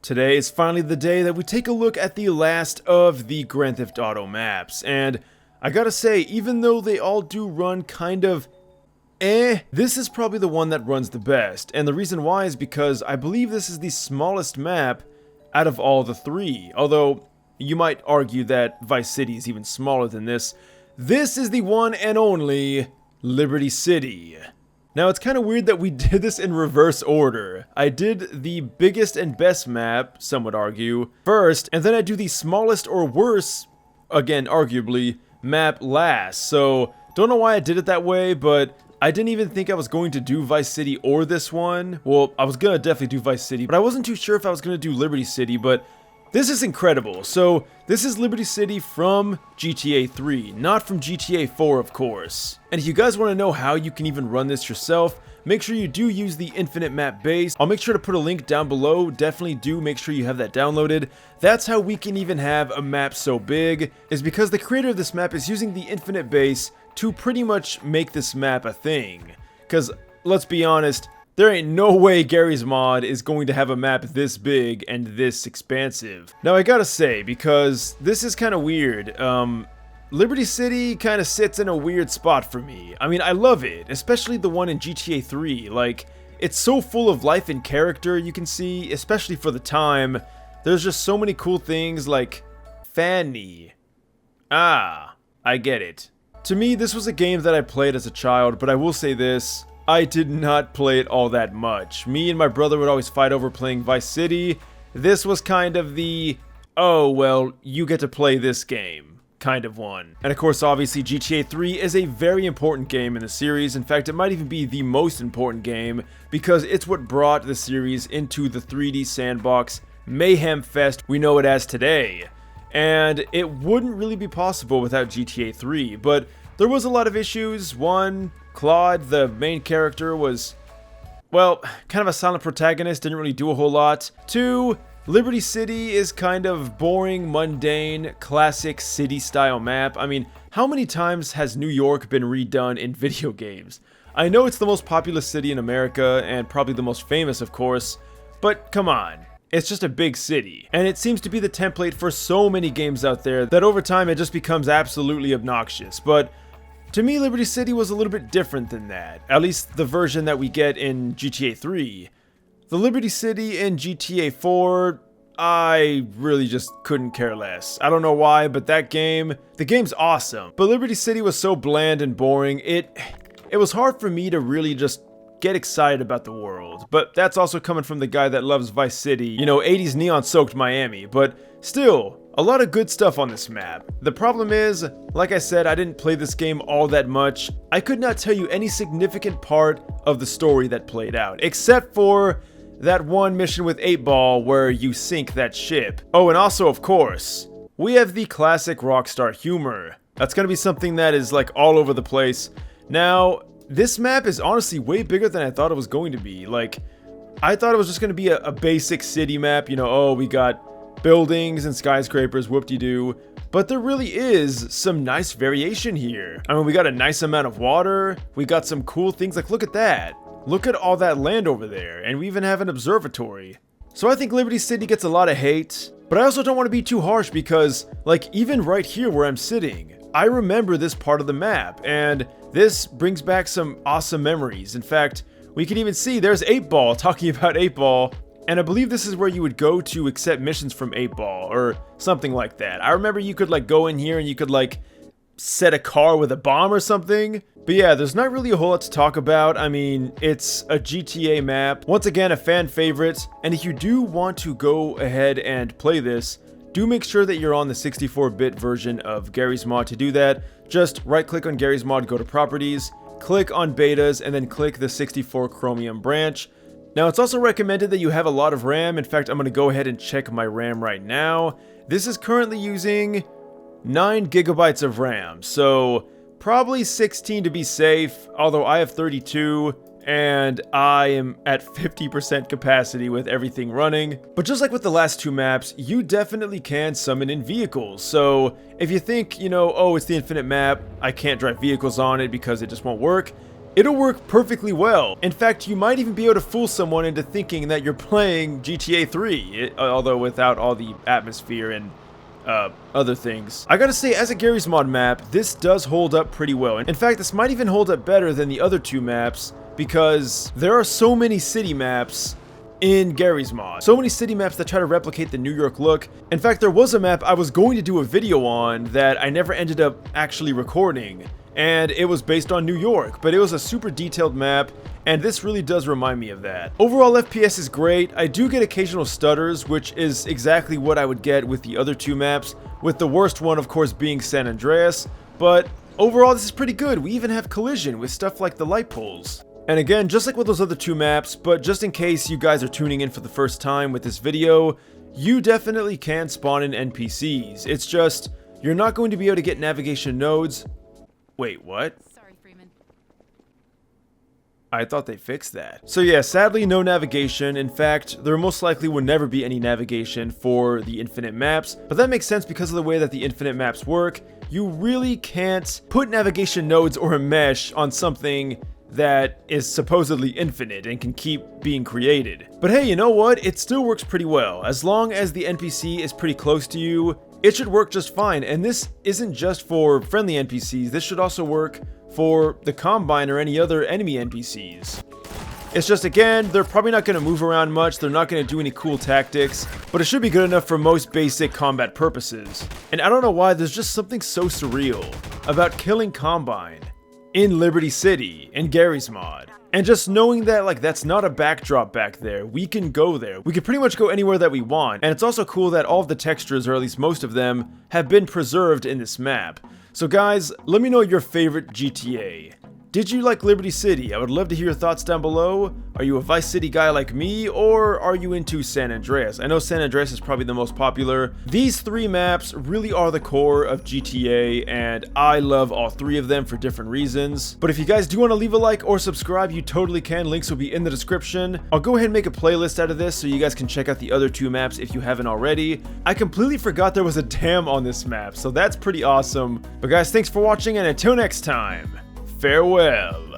Today is finally the day that we take a look at the last of the Grand Theft Auto maps, and I gotta say, even though they all do run kind of this is probably the one that runs the best, and the reason why is because I believe this is the smallest map out of all the three, although you might argue that Vice City is even smaller than this. This is the one and only Liberty City. Now, it's kind of weird that we did this in reverse order. I did the biggest and best map, some would argue, first, and then I do the smallest or worse, again, arguably, map last. So, don't know why I did it that way, but I didn't even think I was going to do Vice City or this one. Well, I was gonna definitely do Vice City, but I wasn't too sure if I was gonna do Liberty City, but this is incredible. So, this is Liberty City from GTA 3, not from GTA 4, of course. And if you guys want to know how you can even run this yourself, make sure you do use the infinite map base. I'll make sure to put a link down below. Definitely do make sure you have that downloaded. That's how we can even have a map so big, is because the creator of this map is using the infinite base to pretty much make this map a thing. Because, let's be honest, there ain't no way Garry's mod is going to have a map this big and this expansive. Now I gotta say, because this is kind of weird, Liberty City kind of sits in a weird spot for me. I mean, I love it, especially the one in GTA 3. Like, it's so full of life and character, you can see, especially for the time. There's just so many cool things like Fanny. Ah, I get it. To me, this was a game that I played as a child, but I will say this. I did not play it all that much. Me and my brother would always fight over playing Vice City. This was kind of the, oh, well, you get to play this game kind of one. And of course, obviously, GTA 3 is a very important game in the series. In fact, it might even be the most important game because it's what brought the series into the 3D sandbox mayhem fest we know it as today. And it wouldn't really be possible without GTA 3, but there was a lot of issues. One, Claude, the main character, was, well, kind of a silent protagonist, didn't really do a whole lot. Two, Liberty City is kind of boring, mundane, classic city-style map. I mean, how many times has New York been redone in video games? I know it's the most populous city in America, and probably the most famous, of course, but come on. It's just a big city, and it seems to be the template for so many games out there that over time it just becomes absolutely obnoxious. But to me, Liberty City was a little bit different than that, at least the version that we get in GTA 3. The Liberty City in GTA 4, I really just couldn't care less. I don't know why, but the game's awesome. But Liberty City was so bland and boring, it was hard for me to really just get excited about the world. But that's also coming from the guy that loves Vice City, you know, 80s neon-soaked Miami. But still, a lot of good stuff on this map. The problem is, like I said, I didn't play this game all that much. I could not tell you any significant part of the story that played out, except for that one mission with 8-Ball where you sink that ship. Oh, and also, of course, we have the classic Rockstar humor. That's gonna be something that is like all over the place. Now, this map is honestly way bigger than I thought it was going to be. Like, I thought it was just gonna be a basic city map, you know, oh, we got buildings and skyscrapers, whoop-de-doo. But there really is some nice variation here. I mean, we got a nice amount of water, we got some cool things, like look at that. Look at all that land over there, and we even have an observatory. So I think Liberty City gets a lot of hate, but I also don't want to be too harsh because, like, even right here where I'm sitting, I remember this part of the map, and this brings back some awesome memories. In fact, we can even see there's 8-Ball talking about 8-Ball, and I believe this is where you would go to accept missions from 8-Ball, or something like that. I remember you could, like, go in here and you could, like, set a car with a bomb or something. But yeah, there's not really a whole lot to talk about. I mean, it's a GTA map. Once again, a fan favorite. And if you do want to go ahead and play this, do make sure that you're on the 64-bit version of Garry's mod. To do that, just right-click on Garry's mod, go to Properties, click on Betas, and then click the 64 Chromium branch. Now, it's also recommended that you have a lot of RAM. In fact, I'm going to go ahead and check my RAM right now. This is currently using 9 gigabytes of RAM, so probably 16 to be safe, although I have 32, and I am at 50% capacity with everything running. But just like with the last two maps, you definitely can summon in vehicles. So if you think, you know, oh, it's the infinite map, I can't drive vehicles on it because it just won't work, it'll work perfectly well. In fact, you might even be able to fool someone into thinking that you're playing GTA 3, although without all the atmosphere and other things. I gotta say, as a Garry's Mod map, this does hold up pretty well. In fact, this might even hold up better than the other two maps, because there are so many city maps in Garry's Mod. So many city maps that try to replicate the New York look. In fact, there was a map I was going to do a video on that I never ended up actually recording, and it was based on New York, but it was a super detailed map, and this really does remind me of that. Overall, FPS is great. I do get occasional stutters, which is exactly what I would get with the other two maps, with the worst one, of course, being San Andreas, but overall, this is pretty good. We even have collision with stuff like the light poles. And again, just like with those other two maps, but just in case you guys are tuning in for the first time with this video, you definitely can spawn in NPCs. It's just, you're not going to be able to get navigation nodes. Wait, what? Sorry, Freeman. I thought they fixed that. So yeah, sadly no navigation. In fact, there most likely will never be any navigation for the infinite maps, but that makes sense because of the way that the infinite maps work. You really can't put navigation nodes or a mesh on something that is supposedly infinite and can keep being created. But hey, you know what? It still works pretty well. As long as the NPC is pretty close to you, it should work just fine. And this isn't just for friendly NPCs, this should also work for the Combine or any other enemy NPCs. It's just, again, they're probably not going to move around much, they're not going to do any cool tactics, but it should be good enough for most basic combat purposes. And I don't know why, there's just something so surreal about killing Combine in Liberty City, in Garry's Mod. And just knowing that, like, that's not a backdrop back there, we can go there. We can pretty much go anywhere that we want. And it's also cool that all of the textures, or at least most of them, have been preserved in this map. So guys, let me know your favorite GTA. Did you like Liberty City? I would love to hear your thoughts down below. Are you a Vice City guy like me, or are you into San Andreas? I know San Andreas is probably the most popular. These three maps really are the core of GTA, and I love all three of them for different reasons. But if you guys do want to leave a like or subscribe, you totally can. Links will be in the description. I'll go ahead and make a playlist out of this so you guys can check out the other two maps if you haven't already. I completely forgot there was a dam on this map, so that's pretty awesome. But guys, thanks for watching, and until next time, farewell.